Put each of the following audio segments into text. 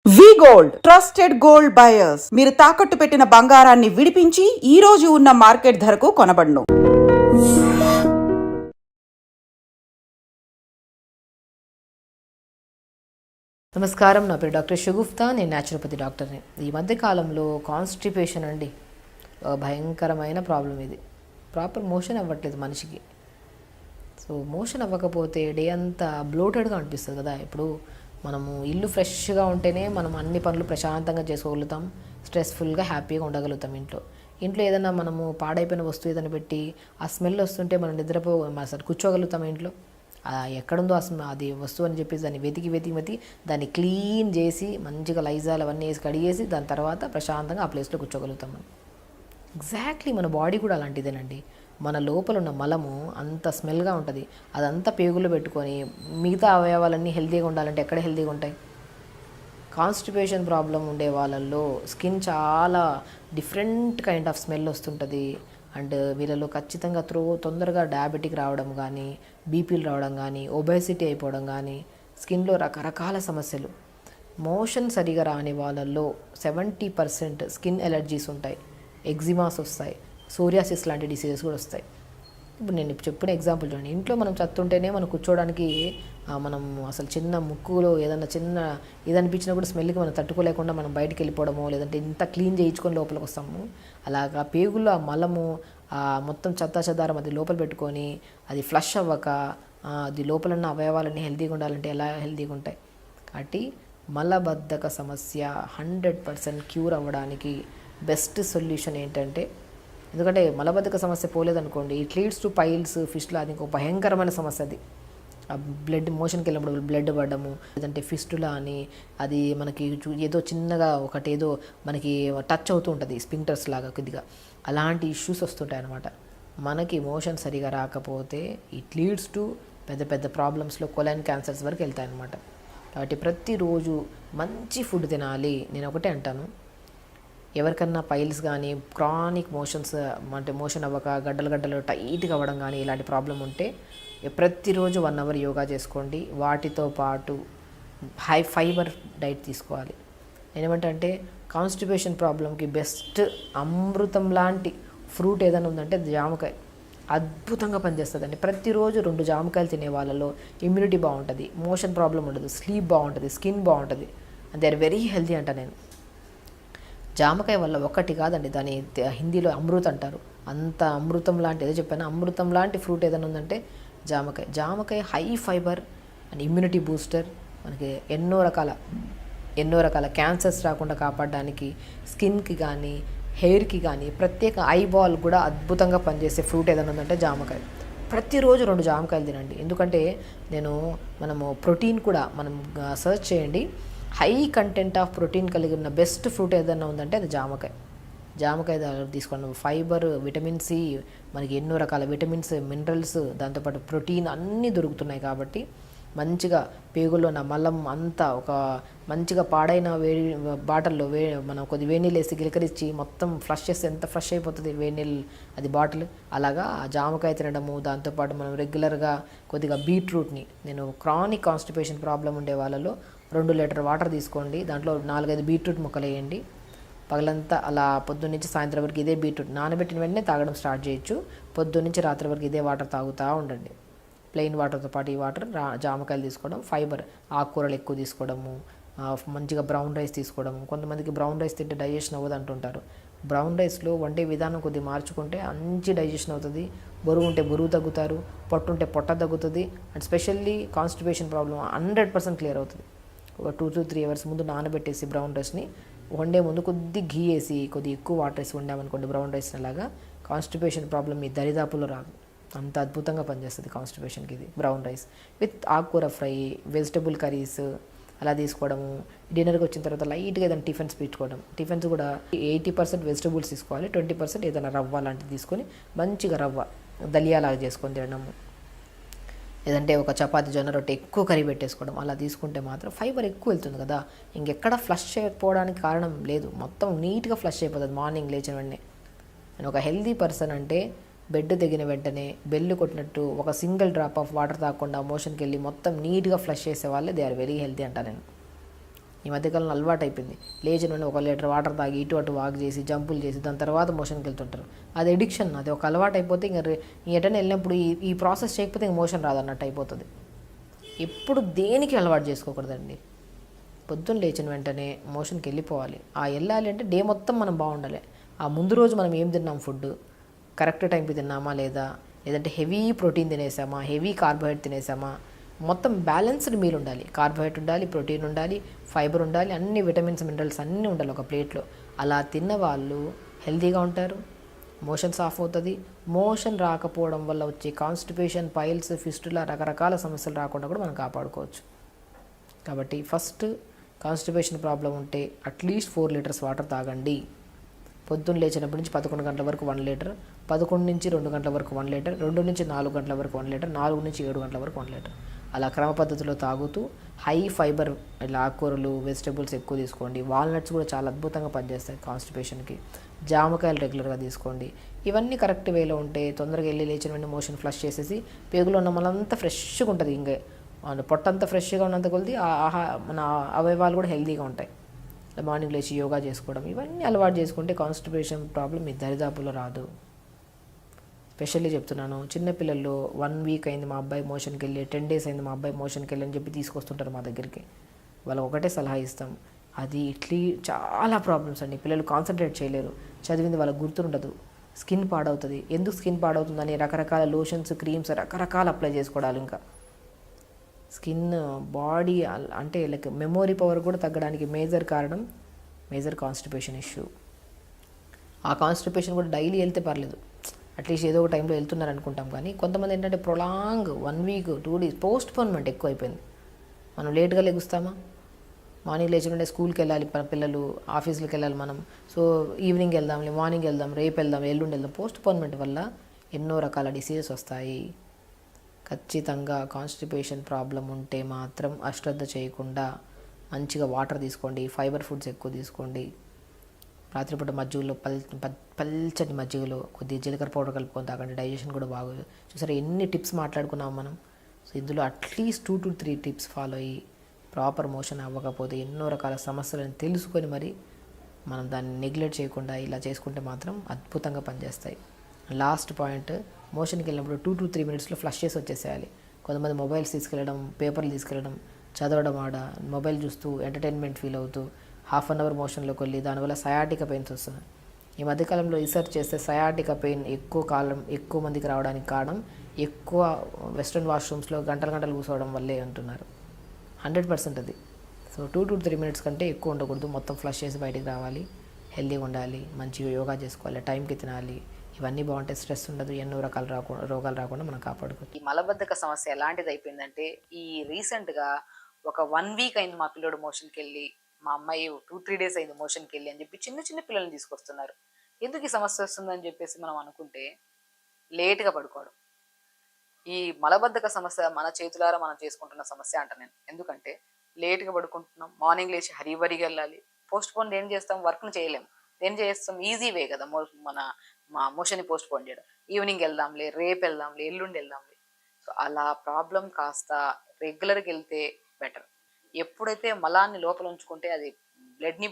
వి gold trusted gold buyers మీరు తాకట్టు పెట్టిన బంగారాన్ని విడిపించి ఈ రోజు ఉన్న మార్కెట్ ధరకు కొనబడును. నమస్కారం, నా పేరు డాక్టర్ షగుఫ్తా. నేను న్యాచురోపతి డాక్టర్ని. ఈ మధ్య కాలంలో కాన్స్టిపేషన్ అండి భయంకరమైన ప్రాబ్లం. ఇది ప్రాపర్ మోషన్ అవ్వట్లేదు మనిషికి. సో మోషన్ అవ్వకపోతే డే అంతా బ్లోటెడ్గా అనిపిస్తుంది కదా. ఇప్పుడు మనము ఇల్లు ఫ్రెష్గా ఉంటేనే మనం అన్ని పనులు ప్రశాంతంగా చేసుకోగలుగుతాం, స్ట్రెస్ఫుల్గా హ్యాపీగా ఉండగలుగుతాం. ఇంట్లో ఏదైనా మనము పాడైపోయిన వస్తువు ఏదైనా పెట్టి ఆ స్మెల్ వస్తుంటే మనం అసలు కూర్చోగలుగుతాం ఇంట్లో. ఎక్కడుందో అది వస్తువు అని చెప్పేసి దాన్ని వెతికి దాన్ని క్లీన్ చేసి మంచిగా లైజాల్ అవన్నీ వేసి కడిగేసి దాని తర్వాత ప్రశాంతంగా ఆ ప్లేస్లో కూర్చోగలుగుతాం మనం. ఎగ్జాక్ట్లీ మన బాడీ కూడా అలాంటిదేనండి. మన లోపల ఉన్న మలము అంత స్మెల్గా ఉంటుంది. అదంతా పేగుల్లో పెట్టుకొని మిగతా అవయవాలన్నీ హెల్తీగా ఉండాలంటే ఎక్కడ హెల్తీగా ఉంటాయి? కాన్స్టిపేషన్ ప్రాబ్లం ఉండే వాళ్ళల్లో స్కిన్ చాలా డిఫరెంట్ కైండ్ ఆఫ్ స్మెల్ వస్తుంటుంది. అండ్ వీళ్ళలో ఖచ్చితంగా తొందరగా డయాబెటిక్ రావడం కానీ, బీపీలు రావడం కానీ, ఒబేసిటీ అయిపోవడం కానీ, స్కిన్లో రకరకాల సమస్యలు. మోషన్ సరిగా రాని వాళ్ళల్లో 70% స్కిన్ ఎలర్జీస్ ఉంటాయి, ఎగ్జిమాస్ వస్తాయి, సోరియాసిస్ లాంటి డిసీజెస్ కూడా వస్తాయి. ఇప్పుడు నేను చెప్పిన ఎగ్జాంపుల్ చూడండి. ఇంట్లో మనం చత్తుంటేనే మనం కూర్చోవడానికి మనం అసలు చిన్న ముక్కులో ఏదన్నా చిన్న ఇది అనిపించినా కూడా స్మెల్కి మనం తట్టుకోలేకుండా మనం బయటికి వెళ్ళిపోవడమో, లేదంటే ఇంత క్లీన్ చేయించుకొని లోపలికి వస్తాము. అలాగా పేగుల్లో ఆ మలము మొత్తం చెదారం అది లోపల పెట్టుకొని అది ఫ్లష్ అవ్వక అది లోపలన్న అవయవాలన్నీ హెల్తీగా ఉండాలంటే ఎలా హెల్తీగా ఉంటాయి? కాబట్టి మలబద్ధక సమస్య 100% క్యూర్ అవ్వడానికి బెస్ట్ సొల్యూషన్ ఏంటంటే, ఎందుకంటే మలబద్ధక సమస్య పోలేదనుకోండి, it leads to piles, fistula. అది ఇంకో భయంకరమైన సమస్య. అది బ్లడ్ మోషన్కి వెళ్ళినప్పుడు బ్లడ్ పడడము, లేదంటే ఫిస్టులా అని అది మనకి ఏదో చిన్నగా ఒకటి ఏదో మనకి టచ్ అవుతూ ఉంటుంది స్పింక్టర్స్ లాగా కొద్దిగా, అలాంటి ఇష్యూస్ వస్తుంటాయి అన్నమాట. మనకి మోషన్ సరిగా రాకపోతే ఇట్ లీడ్స్ టు పెద్ద పెద్ద ప్రాబ్లమ్స్లో కొలైన్ క్యాన్సర్స్ వరకు వెళ్తాయి అన్నమాట. కాబట్టి ప్రతిరోజు మంచి ఫుడ్ తినాలి. నేను ఒకటే అంటాను, ఎవరికన్నా పైల్స్ కానీ క్రానిక్ మోషన్స్ అంటే మోషన్ అవ్వక గడ్డలు టైట్గా అవ్వడం కానీ ఇలాంటి ప్రాబ్లం ఉంటే ప్రతిరోజు 1 అవర్ యోగా చేసుకోండి. వాటితో పాటు హై ఫైబర్ డైట్ తీసుకోవాలి. నేనేమంటే కాన్స్టిపేషన్ ప్రాబ్లంకి బెస్ట్ అమృతం లాంటి ఫ్రూట్ ఏదైనా ఉందంటే జామకాయ. అద్భుతంగా పనిచేస్తుందండి. ప్రతిరోజు 2 జామకాయలు తినే వాళ్ళలో ఇమ్యూనిటీ బాగుంటుంది, మోషన్ ప్రాబ్లం ఉండదు, స్లీప్ బాగుంటుంది, స్కిన్ బాగుంటుంది, and they are very healthy అంట నేను. జామకాయ వల్ల ఒక్కటి కాదండి, దాని హిందీలో అమృత్ అంటారు. అంత అమృతం లాంటి ఏదో చెప్పాను, అమృతం లాంటి ఫ్రూట్ ఏదైనా ఉందంటే జామకాయ high fibre and immunity booster. మనకి ఎన్నో రకాల క్యాన్సర్స్ రాకుండా కాపాడడానికి, స్కిన్కి కానీ హెయిర్కి కానీ, ప్రత్యేక ఐబాల్ కూడా అద్భుతంగా పనిచేసే ఫ్రూట్ ఏదైనా ఉందంటే జామకాయ. ప్రతిరోజు 2 జామకాయలు తినండి. ఎందుకంటే మనము ప్రోటీన్ కూడా మనం సర్చ్ చేయండి, హై కంటెంట్ ఆఫ్ ప్రోటీన్ కలిగి ఉన్న బెస్ట్ ఫ్రూట్ ఏదైనా ఉందంటే అది జామకాయ తీసుకోండి. ఫైబర్, విటమిన్ సి, మనకి ఎన్నో రకాల విటమిన్స్, మినరల్స్, దాంతోపాటు ప్రోటీన్ అన్నీ దొరుకుతున్నాయి. కాబట్టి మంచిగా పేగుల్లో ఉన్న మలం అంతా ఒక మంచిగా పాడైన బాటిల్లో మనం కొద్ది వేడినీళ్ళు వేసి గిలకరించి మొత్తం ఫ్లష్ చేస్తే ఎంత ఫ్లష్ అయిపోతుంది వేడినీళ్ళు అది బాటిల్. అలాగా జామకాయ తినడము, దాంతోపాటు మనం రెగ్యులర్గా కొద్దిగా బీట్రూట్ని, నేను క్రానిక్ కాన్స్టిపేషన్ ప్రాబ్లం ఉండే వాళ్ళలో 2 లీటర్ వాటర్ తీసుకోండి, దాంట్లో 4-5 బీట్రూట్ ముక్కలు వేయండి. పగలంతా అలా పొద్దున్న నుంచి సాయంత్రం వరకు ఇదే బీట్రూట్ నానబెట్టిన వెంటనే తాగడం స్టార్ట్ చేయొచ్చు. పొద్దున్న నుంచి రాత్రి వరకు ఇదే వాటర్ తాగుతూ ఉండండి. ప్లెయిన్ వాటర్తో పాటు ఈ వాటర్ జామకాయలు తీసుకోవడం, ఫైబర్ ఆకుకూరలు ఎక్కువ తీసుకోవడము, మంచిగా బ్రౌన్ రైస్ తీసుకోవడము. కొంతమందికి బ్రౌన్ రైస్ తింటే డైజెషన్ అవ్వదు అంటుంటారు. బ్రౌన్ రైస్లో వండే విధానం కొద్దిగా మార్చుకుంటే మంచి డైజెషన్ అవుతుంది. బరువు ఉంటే బరువు తగ్గుతారు, పొట్టు ఉంటే పొట్ట తగ్గుతుంది. And specially constipation problem 100% clear అవుతుంది. ఒక 2 to 3 అవర్స్ ముందు నానబెట్టేసి బ్రౌన్ రైస్ని వండే ముందు కొద్ది ఘీ వేసి కొద్ది ఎక్కువ వాటర్ వేసి వండామనుకోండి బ్రౌన్ రైస్ అలాగా, కాన్స్టిపేషన్ ప్రాబ్లం మీ దరిదాపుల్లో రాదు. అంత అద్భుతంగా పనిచేస్తుంది కాన్స్టిపేషన్కి ఇది బ్రౌన్ రైస్ విత్ ఆకుకూర ఫ్రై, వెజిటబుల్ కర్రీస్ అలా తీసుకోవడము. డిన్నర్కి వచ్చిన తర్వాత లైట్గా ఏదైనా టిఫిన్స్ పెట్టుకోవడం. టిఫిన్స్ కూడా 80% వెజిటబుల్స్ తీసుకోవాలి, 20% ఏదైనా రవ్వ లాంటిది తీసుకొని మంచిగా రవ్వ దలియాలాగా చేసుకొని తినడము. లేదంటే ఒక చపాతి, జొన్న రొట్టె ఎక్కువ కర్రీ పెట్టేసుకోవడం. అలా తీసుకుంటే మాత్రం ఫైబర్ ఎక్కువ వెళ్తుంది కదా, ఇంకెక్కడ ఫ్లష్ అయిపోవడానికి కారణం లేదు. మొత్తం నీట్గా ఫ్లష్ అయిపోతుంది మార్నింగ్ లేచిన వెంటనే. నేను ఒక హెల్దీ పర్సన్ అంటే బెడ్ దిగిన వెంటనే బెల్లు కొట్టినట్టు ఒక సింగిల్ డ్రాప్ ఆఫ్ వాటర్ తాగకుండా మోషన్కి వెళ్ళి మొత్తం నీట్గా ఫ్లష్ చేసే వాళ్ళే దే ఆర్ వెరీ హెల్తీ అంట నేను. ఈ మధ్యకాలంలో అలవాటు అయిపోయింది. లేచిన వెంటనే 1 లీటర్ వాటర్ తాగి ఇటు అటు వాక్ చేసి జంపులు చేసి దాని తర్వాత మోషన్కి వెళ్తుంటారు. అది ఎడిక్షన్, అది ఒక అలవాటు అయిపోతే ఇంక ఎటైనా వెళ్ళినప్పుడు ఈ ప్రాసెస్ చేయకపోతే ఇంక మోషన్ రాదన్నట్టు అయిపోతుంది. ఎప్పుడు దేనికి అలవాటు చేసుకోకూడదండి. పొద్దున్న లేచిన వెంటనే మోషన్కి వెళ్ళిపోవాలి. వెళ్ళాలి అంటే డే మొత్తం మనం బాగుండాలి. ఆ ముందు రోజు మనం ఏం తిన్నాం, ఫుడ్ కరెక్ట్ టైంకి తిన్నామా లేదా, లేదంటే హెవీ ప్రోటీన్ తినేసామా, హెవీ కార్బోహైడ్రేట్ తినేసామా, మొత్తం బ్యాలెన్స్డ్ మీల్ ఉండాలి. కార్బోహైడ్రేట్ ఉండాలి, ప్రోటీన్ ఉండాలి, ఫైబర్ ఉండాలి, అన్ని విటమిన్స్ మినరల్స్ అన్నీ ఉండాలి ఒక ప్లేట్లో. అలా తిన్న వాళ్ళు హెల్తీగా ఉంటారు. మోషన్స్ ఆఫ్ అవుతుంది. మోషన్ రాకపోవడం వల్ల వచ్చే కాన్స్టిపేషన్, పైల్స్, ఫిస్టులా రకరకాల సమస్యలు రాకుండా కూడా మనం కాపాడుకోవచ్చు. కాబట్టి ఫస్ట్ కాన్స్టిపేషన్ ప్రాబ్లం ఉంటే అట్లీస్ట్ 4 లీటర్స్ వాటర్ తాగండి. పొద్దున్న లేచినప్పటి నుంచి 11 గంటల వరకు 1 లీటర్, 11 నుంచి 2 గంటల వరకు 1 లీటర్, 2 నుంచి 4 గంటల వరకు 1 లీటర్, 4 నుంచి 7 గంటల వరకు 1 లీటర్. అలా క్రమ పద్ధతిలో తాగుతూ హై ఫైబర్ ఇలా ఆకుకూరలు, వెజిటబుల్స్ ఎక్కువ తీసుకోండి. వాల్నట్స్ కూడా చాలా అద్భుతంగా పనిచేస్తాయి కాన్స్టిపేషన్కి. జామకాయలు రెగ్యులర్గా తీసుకోండి. ఇవన్నీ కరెక్ట్ వేలో ఉంటే తొందరగా వెళ్ళి లేచిన వెంటనే మోషన్ ఫ్లష్ చేసేసి పేగులో ఉన్న మలంతా ఫ్రెష్గా ఉంటుంది. ఇంకే పొట్టంతా ఫ్రెష్గా ఉన్నంత కొద్ది మన అవయవాలు కూడా హెల్తీగా ఉంటాయి. మార్నింగ్ లేచి యోగా చేసుకోవడం, ఇవన్నీ అలవాటు చేసుకుంటే కాన్స్టిపేషన్ ప్రాబ్లం మీ దరిదాపులో రాదు. స్పెషల్లీ చెప్తున్నాను, చిన్నపిల్లలు 1 వీక్ అయింది మా అబ్బాయి మోషన్కి వెళ్ళి, 10 డేస్ అయింది మా అబ్బాయి మోషన్కి వెళ్ళి అని చెప్పి తీసుకొస్తుంటారు మా దగ్గరికి. వాళ్ళకి ఒకటే సలహా ఇస్తాం, అది చాలా ప్రాబ్లమ్స్ అండి. పిల్లలు కాన్సన్ట్రేట్ చేయలేరు, చదివింది వాళ్ళకి గుర్తుండదు, స్కిన్ పాడవుతుంది. ఎందుకు స్కిన్ పాడవుతుందని రకరకాల లోషన్స్, క్రీమ్స్ రకరకాల అప్లై చేసుకోవడాలు, ఇంకా స్కిన్ బాడీ అంటే లైక్ మెమొరీ పవర్ కూడా తగ్గడానికి మేజర్ కాన్స్టిపేషన్ ఇష్యూ. ఆ కాన్స్టిపేషన్ కూడా డైలీ వెళ్తే పర్లేదు, అట్లీస్ట్ ఏదో ఒక టైంలో వెళ్తున్నారు అనుకుంటాం. కానీ కొంతమంది ఏంటంటే ప్రొలాంగ్ 1 వీక్ 2 డేస్ పోస్ట్పోన్మెంట్ ఎక్కువ అయిపోయింది. మనం లేట్గా లెగుస్తామా, మార్నింగ్ లేచినట్టే స్కూల్కి వెళ్ళాలి పిల్లలు, ఆఫీసులకు వెళ్ళాలి మనం. సో ఈవినింగ్ వెళ్దాంలే, మార్నింగ్ వెళ్దాం, రేపు వెళ్దాం, ఎల్లుండి వెళ్దాం. పోస్ట్పోన్మెంట్ వల్ల ఎన్నో రకాల డిసీజెస్ వస్తాయి. ఖచ్చితంగా కాన్స్టిపేషన్ ప్రాబ్లం ఉంటే మాత్రం అశ్రద్ధ చేయకుండా మంచిగా వాటర్ తీసుకోండి, ఫైబర్ ఫుడ్స్ ఎక్కువ తీసుకోండి. రాత్రిపూట మజ్జిగలో పల్చటి మజ్జిగలో కొద్దిగా జీలకర్ర పౌడర్ కలుపుకొని తాగండి, డైజెషన్ కూడా బాగా. చూసారా ఎన్ని టిప్స్ మాట్లాడుకున్నాం మనం. సో ఇందులో అట్లీస్ట్ 2 to 3 టిప్స్ ఫాలో అయ్యి ప్రాపర్ మోషన్ అవ్వకపోతే ఎన్నో రకాల సమస్యలను తెలుసుకొని మరి మనం దాన్ని నెగ్లెక్ట్ చేయకుండా ఇలా చేసుకుంటే మాత్రం అద్భుతంగా పనిచేస్తాయి. లాస్ట్ పాయింట్, మోషన్కి వెళ్ళినప్పుడు 2 to 3 మినిట్స్లో ఫ్లష్ చేసి వచ్చేసేయాలి. కొంతమంది మొబైల్స్ తీసుకెళ్ళడం, పేపర్లు తీసుకెళ్ళడం, చదవడం, మొబైల్ చూస్తూ ఎంటర్టైన్మెంట్ ఫీల్ అవుతూ 1/2 అవర్ మోషన్లోకి వెళ్ళి దానివల్ల సయాటిక పెయిన్స్ వస్తుంది. ఈ మధ్యకాలంలో రీసెర్చ్ చేస్తే సయాటిక పెయిన్ ఎక్కువ మందికి రావడానికి కారణం ఎక్కువ వెస్ట్రన్ వాష్రూమ్స్లో గంటలు కూర్చోవడం వల్లే అంటున్నారు. 100% అది. సో 2 to 3 మినిట్స్ కంటే ఎక్కువ ఉండకూడదు. మొత్తం ఫ్లష్ చేసి బయటికి రావాలి, హెల్తీగా ఉండాలి, మంచిగా యోగా చేసుకోవాలి, టైంకి తినాలి. ఇవన్నీ బాగుంటే స్ట్రెస్ ఉండదు, ఎన్నో రకాల రోగాలు రాకుండా మనం కాపాడుకోవచ్చు. ఈ మలబద్ధక సమస్య ఎలాంటిది అయిపోయిందంటే, ఈ రీసెంట్గా ఒక 1 వీక్ అయింది మా పిల్లోడు మోషన్కి వెళ్ళి, మా అమ్మాయి 2-3 డేస్ అయింది మోషన్కి వెళ్ళి అని చెప్పి చిన్న చిన్న పిల్లల్ని తీసుకొస్తున్నారు. ఎందుకు ఈ సమస్య వస్తుందని చెప్పేసి మనం అనుకుంటే లేట్గా పడుకోవడం. ఈ మలబద్ధక సమస్య మన చేతులారా మనం చేసుకుంటున్న సమస్య అంట నేను. ఎందుకంటే లేట్గా పడుకుంటున్నాం, మార్నింగ్ లేచి హరీబరీగా వెళ్ళాలి. పోస్ట్ పోన్ ఏం చేస్తాం, వర్క్ని చేయలేము. ఏం చేస్తాం, ఈజీ వే కదా మా మోషన్ని పోస్ట్ పోన్ చేయడం. ఈవినింగ్ వెళ్దాంలే, రేపు వెళ్దాంలే, ఎల్లుండి వెళ్దాంలే. సో అలా ప్రాబ్లం కాస్త రెగ్యులర్గా వెళ్తే బెటర్. ఎప్పుడైతే మలాన్ని లోపల ఉంచుకుంటే అది బ్లడ్ని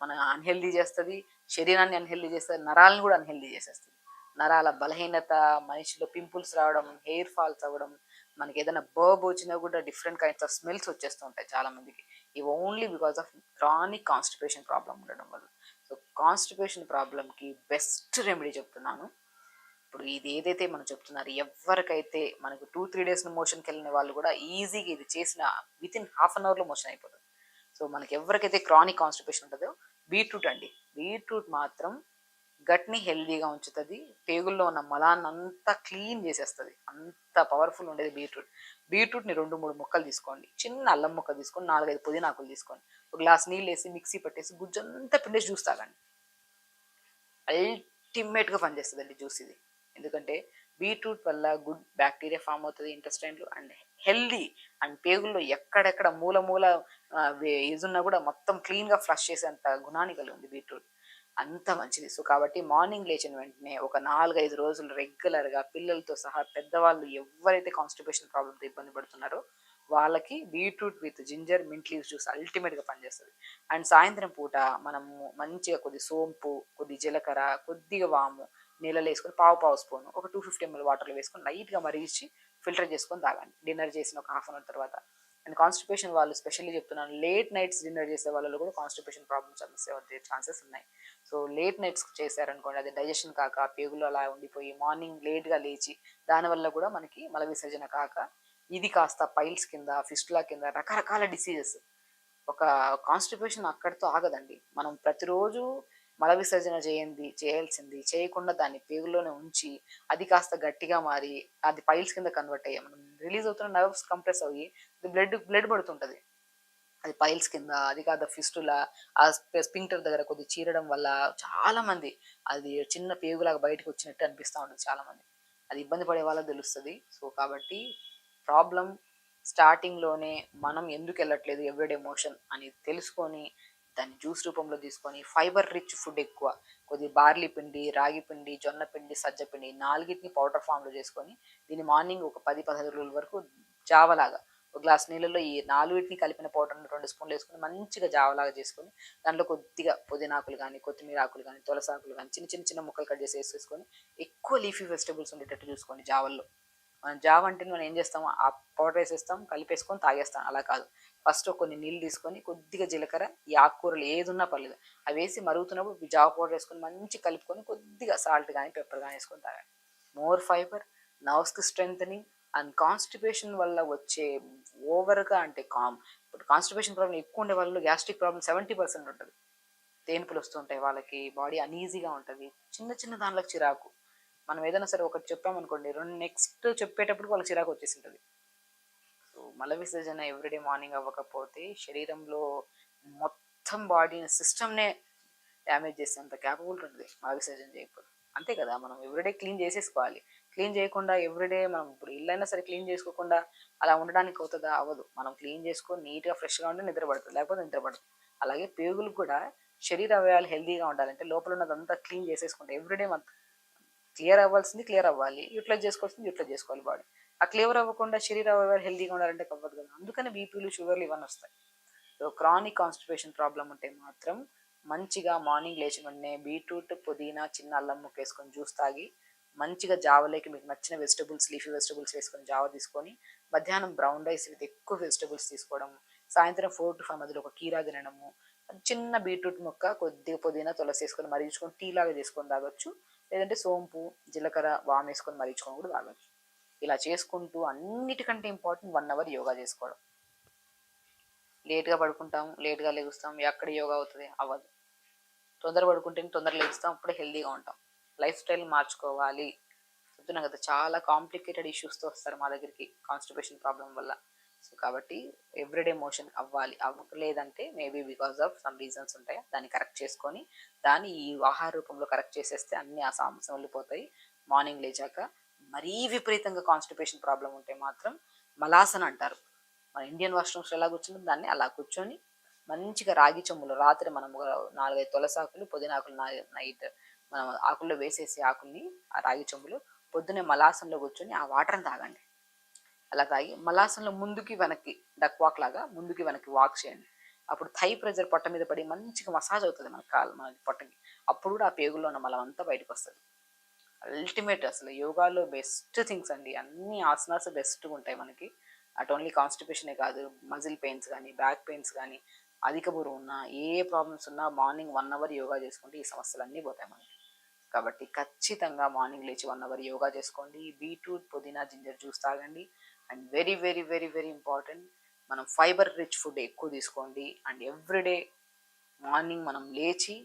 మన అన్హెల్దీ చేస్తుంది, శరీరాన్ని అన్హెల్దీ చేస్తుంది, నరాలను కూడా అన్హెల్దీ చేసేస్తుంది. నరాల బలహీనత, మనిషిలో పింపుల్స్ రావడం, హెయిర్ ఫాల్స్ అవ్వడం, మనకి ఏదైనా బర్బ్ వచ్చినా కూడా డిఫరెంట్ కైండ్స్ ఆఫ్ స్మెల్స్ వచ్చేస్తూ ఉంటాయి చాలా మందికి. ఇవి only because of chronic constipation problem ఉండడం వల్ల. సో కాన్స్టిపేషన్ ప్రాబ్లంకి బెస్ట్ రెమెడీ చెప్తున్నాను. ఇప్పుడు ఇది ఏదైతే మనం చెప్తున్నారు, ఎవరికైతే మనకు 2-3 డేస్ మోషన్కి వెళ్ళిన వాళ్ళు కూడా ఈజీగా ఇది చేసిన వితిన్ 1/2 అవర్లో మోషన్ అయిపోతుంది. సో మనకి ఎవరికైతే క్రానిక్ కాన్స్టిపేషన్ ఉంటుందో బీట్రూట్ అండి, బీట్రూట్ మాత్రం గట్ని హెల్దీగా ఉంచుతుంది, పేగుల్లో ఉన్న మలాన్ని అంతా క్లీన్ చేసేస్తుంది. అంత పవర్ఫుల్ ఉండేది బీట్రూట్. బీట్రూట్ని 2-3 ముక్కలు తీసుకోండి, చిన్న అల్లం ముక్క తీసుకొని 4-5 పుదీనాకులు తీసుకోండి, ఒక గ్లాస్ నీళ్ళు వేసి మిక్సీ పట్టేసి గుజ్జంతా పిండేసి జ్యూస్ తాగండి. అల్టిమేట్గా పనిచేస్తుందండి జ్యూస్ ఇది. ఎందుకంటే బీట్రూట్ వల్ల గుడ్ బ్యాక్టీరియా ఫామ్ అవుతుంది ఇంటెస్టైన్లో, అండ్ హెల్దీ, అండ్ పేగుల్లో ఎక్కడెక్కడ మూల ఇదున్నా కూడా మొత్తం క్లీన్గా ఫ్లష్ చేసేంత గుణాన్ని కలిగి ఉంది బీట్రూట్. అంత మంచిది. సో కాబట్టి మార్నింగ్ లేచిన వెంటనే ఒక 4-5 రోజులు రెగ్యులర్గా పిల్లలతో సహా పెద్దవాళ్ళు ఎవరైతే కాన్స్టిపేషన్ ప్రాబ్లంతో ఇబ్బంది పడుతున్నారో వాళ్ళకి beetroot with ginger mint leaves juice అల్టిమేట్గా పనిచేస్తుంది. అండ్ సాయంత్రం పూట మనము మంచిగా కొద్ది సోంపు, కొద్ది జీలకర్ర, కొద్దిగా వాము నీళ్ళలో వేసుకొని పావు స్పూన్ ఒక 250 ml వాటర్లో వేసుకొని లైట్గా మరిగించి ఫిల్టర్ చేసుకొని తాగండి డిన్నర్ చేసిన ఒక హాఫ్ అన్ అవర్ తర్వాత. అండ్ కాన్స్టిపేషన్ వాళ్ళు స్పెషల్లీ చెప్తున్నాను, లేట్ నైట్స్ డిన్నర్ చేసే వాళ్ళలో కూడా కాన్స్టిపేషన్ ప్రాబ్లమ్స్ వచ్చే ఛాన్సెస్ ఉన్నాయి. సో లేట్ నైట్స్ చేశారనుకోండి, అది డైజెషన్ కాక పేగులు అలా ఉండిపోయి మార్నింగ్ లేట్గా లేచి దానివల్ల కూడా మనకి మల విసర్జన కాక ఇది కాస్త పైల్స్ కింద, ఫిస్టులా కింద రకరకాల డిసీజెస్. ఒక కాన్స్టిపేషన్ అక్కడితో ఆగదండి. మనం ప్రతిరోజు మల విసర్జన చేయాల్సింది చేయకుండా దాన్ని పేగుల్లోనే ఉంచి అది కాస్త గట్టిగా మారి అది పైల్స్ కింద కన్వర్ట్ అయ్యాయి, మనం రిలీజ్ అవుతున్న నర్వ్స్ కంప్రెస్ అయ్యి బ్లడ్ పడుతుంటది. అది పైల్స్ కింద, అది కాదు ఫిస్టులా, ఆ స్పింక్టర్ దగ్గర కొద్ది చీరడం వల్ల చాలా మంది అది చిన్న పేగులాగా బయటకు వచ్చినట్టు అనిపిస్తూ ఉంటుంది చాలా మంది. అది ఇబ్బంది పడే వాళ్ళకి తెలుస్తుంది. సో కాబట్టి ప్రాబ్లం స్టార్టింగ్లోనే మనం ఎందుకు వెళ్ళట్లేదు ఎవ్రీడే మోషన్ అని తెలుసుకొని దాన్ని జ్యూస్ రూపంలో తీసుకొని ఫైబర్ రిచ్ ఫుడ్ ఎక్కువ, కొద్ది బార్లీ పిండి, రాగి పిండి, జొన్న పిండి, సజ్జ పిండి నాలుగిటిని పౌడర్ ఫామ్లో చేసుకొని దీన్ని మార్నింగ్ ఒక 10-15 రోజుల వరకు జావలాగా ఒక గ్లాస్ నీళ్ళలో ఈ నాలుగిటిని కలిపిన పౌడర్ని 2 స్పూన్లు వేసుకొని మంచిగా జావలాగా చేసుకొని దాంట్లో కొద్దిగా పుదీనాకులు కానీ, కొత్తిమీర ఆకులు కానీ, తులసాకులు కానీ చిన్న చిన్న ముక్కలు కట్ చేసి వేసేసుకొని ఎక్కువ లీఫీ వెజిటబుల్స్ ఉండేటట్టు చూసుకోండి జావల్లో. మనం జావ అంటే మనం ఏం చేస్తాము, ఆ పౌడర్ వేసేస్తాం, కలిపేసుకొని తాగేస్తాం. అలా కాదు, ఫస్ట్ కొన్ని నీళ్ళు తీసుకొని కొద్దిగా జీలకర్ర, ఈ ఆకుకూరలు ఏది ఉన్నా పర్లేదు అవి వేసి మరుగుతున్నప్పుడు జావ పౌడర్ వేసుకొని మంచి కలుపుకొని కొద్దిగా సాల్ట్ కానీ పెప్పర్ కానీ వేసుకొని తాగండి. మోర్ ఫైబర్, నర్వ్స్కి స్ట్రెంథనింగ్ అండ్ కాన్స్టిపేషన్ వల్ల వచ్చే ఓవర్గా అంటే ఇప్పుడు కాన్స్టిపేషన్ ప్రాబ్లం ఎక్కువ ఉండే వాళ్ళు గ్యాస్ట్రిక్ ప్రాబ్లం 70% ఉంటుంది. తేన్పులు వస్తుంటాయి వాళ్ళకి, బాడీ అనీజీగా ఉంటుంది, చిన్న చిన్న దానిలోకి చిరాకు. మనం ఏదైనా సరే ఒకటి చెప్పామనుకోండి, నెక్స్ట్ చెప్పేటప్పుడు వాళ్ళకి చిరాకు వచ్చేసి ఉంటుంది. సో మల విసర్జన ఎవ్రీడే మార్నింగ్ అవ్వకపోతే శరీరంలో మొత్తం బాడీని సిస్టమ్నే డ్యామేజ్ చేసేంత క్యాపబుల్ ఉంటుంది మల విసర్జన చేయకపోతే. అంతే కదా, మనం ఎవ్రీడే క్లీన్ చేసేసుకోవాలి. క్లీన్ చేయకుండా ఎవ్రీడే మనం ఇప్పుడు ఇల్లైనా సరే క్లీన్ చేసుకోకుండా అలా ఉండడానికి అవుతుందా? అవ్వదు. మనం క్లీన్ చేసుకొని నీట్గా ఫ్రెష్గా ఉంటే నిద్రపడుతుంది, లేకపోతే నిద్రపడదు. అలాగే పేగులకు కూడా శరీర అవయవాలు హెల్తీగా ఉండాలంటే లోపల ఉన్నదంతా క్లీన్ చేసేసుకుంటే ఎవ్రీడే మనం క్లియర్ అవ్వాల్సింది క్లియర్ అవ్వాలి, యూటిలైజ్ చేసుకోవాల్సింది యూటిలైజ్ చేసుకోవాలి బాడీ. ఆ క్లియర్ అవ్వకుండా శరీర అవయవాలు హెల్తీగా ఉండాలంటే అవ్వదు కదా. అందుకని బీపీలు, షుగర్లు ఇవన్నీ వస్తాయి. సో క్రానిక్ కాన్స్టిపేషన్ ప్రాబ్లం ఉంటే మాత్రం మంచిగా మార్నింగ్ లేచిన వెంటనే బీట్రూట్, పుదీనా, చిన్న అల్లం ముక్క వేసుకొని జ్యూస్ తాగి మంచిగా జావలేకి మీకు నచ్చిన వెజిటబుల్స్, లీఫీ వెజిటబుల్స్ వేసుకొని జావ తీసుకొని మధ్యాహ్నం బ్రౌన్ రైస్ విత్ ఎక్కువ వెజిటబుల్స్ తీసుకోవడం, సాయంత్రం 4 to 5 మధ్యలో ఒక కీరా తినడము, చిన్న బీట్రూట్ ముక్క, కొద్దిగా పుదీనా, తులసి వేసుకొని మరిగించుకొని టీ లాగా చేసుకొని తాగొచ్చు. లేదంటే సోంపు, జీలకర్ర, వాము వేసుకొని మరిగించుకొని కూడా తాగొచ్చు. ఇలా చేసుకుంటూ అన్నిటికంటే ఇంపార్టెంట్ 1 hour యోగా చేసుకోవడం. లేట్గా పడుకుంటాం, లేట్గా లెగుస్తాం, ఎక్కడ యోగా అవుతుంది? అవ్వదు. తొందర పడుకుంటే తొందర లెగుస్తాం, అప్పుడే హెల్తీగా ఉంటాం. లైఫ్ స్టైల్ మార్చుకోవాలి. చెప్తున్నా కదా, చాలా కాంప్లికేటెడ్ ఇష్యూస్తో వస్తారు మా దగ్గరికి కాన్స్టిపేషన్ ప్రాబ్లం వల్ల. సో కాబట్టి ఎవ్రీడే మోషన్ అవ్వాలి. అవ్వలేదంటే maybe because of some reasons ఉంటాయి, దాన్ని కరెక్ట్ చేసుకొని దాన్ని ఈ ఆహార రూపంలో కరెక్ట్ చేసేస్తే అన్ని ఆ సమస్యలు వెళ్ళిపోతాయి. మార్నింగ్ లేచాక మరీ విపరీతంగా కాన్స్టిపేషన్ ప్రాబ్లం ఉంటే మాత్రం మలాసన అంటారు. మన ఇండియన్ వాష్రూమ్స్ ఎలా కూర్చుందో దాన్ని అలా కూర్చొని మంచిగా రాగి చెంబులో రాత్రి మనం 4-5 తులసాకులు, పుదీనాకులు నైట్ మనం ఆకుల్లో వేసేసి ఆకుల్ని ఆ రాగి చెంబులో పొద్దున్నే మలాసనలో కూర్చొని ఆ వాటర్ని తాగండి. అలా తాగి మలాసనలో ముందుకి వెనక్కి డక్ వాక్ లాగా ముందుకి వెనక్కి వాక్ చేయండి. అప్పుడు థై ప్రెజర్ పొట్ట మీద పడి మంచిగా మసాజ్ అవుతుంది మన పొట్టకి. అప్పుడు కూడా ఆ పేగుల్లో ఉన్న మలం అంతా బయటకు వస్తుంది. అల్టిమేట్ అసలు యోగాలో బెస్ట్ థింగ్స్ అండి. అన్ని ఆసనాస్ బెస్ట్గా ఉంటాయి మనకి. అట్ ఓన్లీ కాన్స్టిపేషనే కాదు, మజిల్ పెయిన్స్ కానీ, బ్యాక్ పెయిన్స్ కానీ, అధిక బరువు ఉన్నా, ఏ ప్రాబ్లమ్స్ ఉన్నా మార్నింగ్ 1 hour యోగా చేసుకుంటే ఈ సమస్యలు అన్నీ పోతాయి మనకి. కాబట్టి ఖచ్చితంగా మార్నింగ్ లేచి 1 hour యోగా చేసుకోండి. బీట్రూట్, పుదీనా, జింజర్ జ్యూస్ తాగండి. And very very very very important, మనం ఫైబర్ రిచ్ ఫుడ్ ఎక్కువ తీసుకోండి. అండ్ ఎవ్రీడే మార్నింగ్ మనం లేచి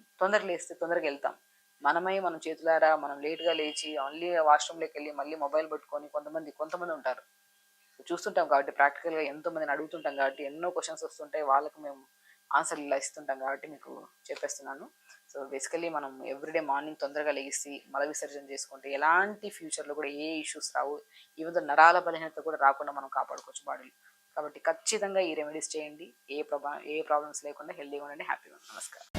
లేస్తే తొందరగా వెళ్తాం. మనం చేతులారా మనం లేట్గా లేచి ఓన్లీ వాష్రూమ్లోకి వెళ్ళి మళ్ళీ మొబైల్ పట్టుకొని కొంతమంది ఉంటారు. చూస్తుంటాం కాబట్టి ప్రాక్టికల్గా ఎంతోమందిని అడుగుతుంటాం కాబట్టి ఎన్నో క్వశ్చన్స్ వస్తుంటాయి, వాళ్ళకి మేము ఆన్సర్లు ఇలా ఇస్తుంటాం కాబట్టి మీకు చెప్పేస్తున్నాను. సో బేసికలీ మనం ఎవ్రీడే మార్నింగ్ తొందరగా లెగిసి మల విసర్జన చేసుకుంటే ఎలాంటి ఫ్యూచర్లో కూడా ఏ ఇష్యూస్ రావు. ఈవెన్ నరాల బలహీనత కూడా రాకుండా మనం కాపాడుకోవచ్చు బాడీలో. కాబట్టి ఖచ్చితంగా ఈ రెమెడీస్ చేయండి. ఏ ప్రాబ్లమ్స్ లేకుండా హెల్తీగా ఉండండి, హ్యాపీగా ఉండండి. నమస్కారం.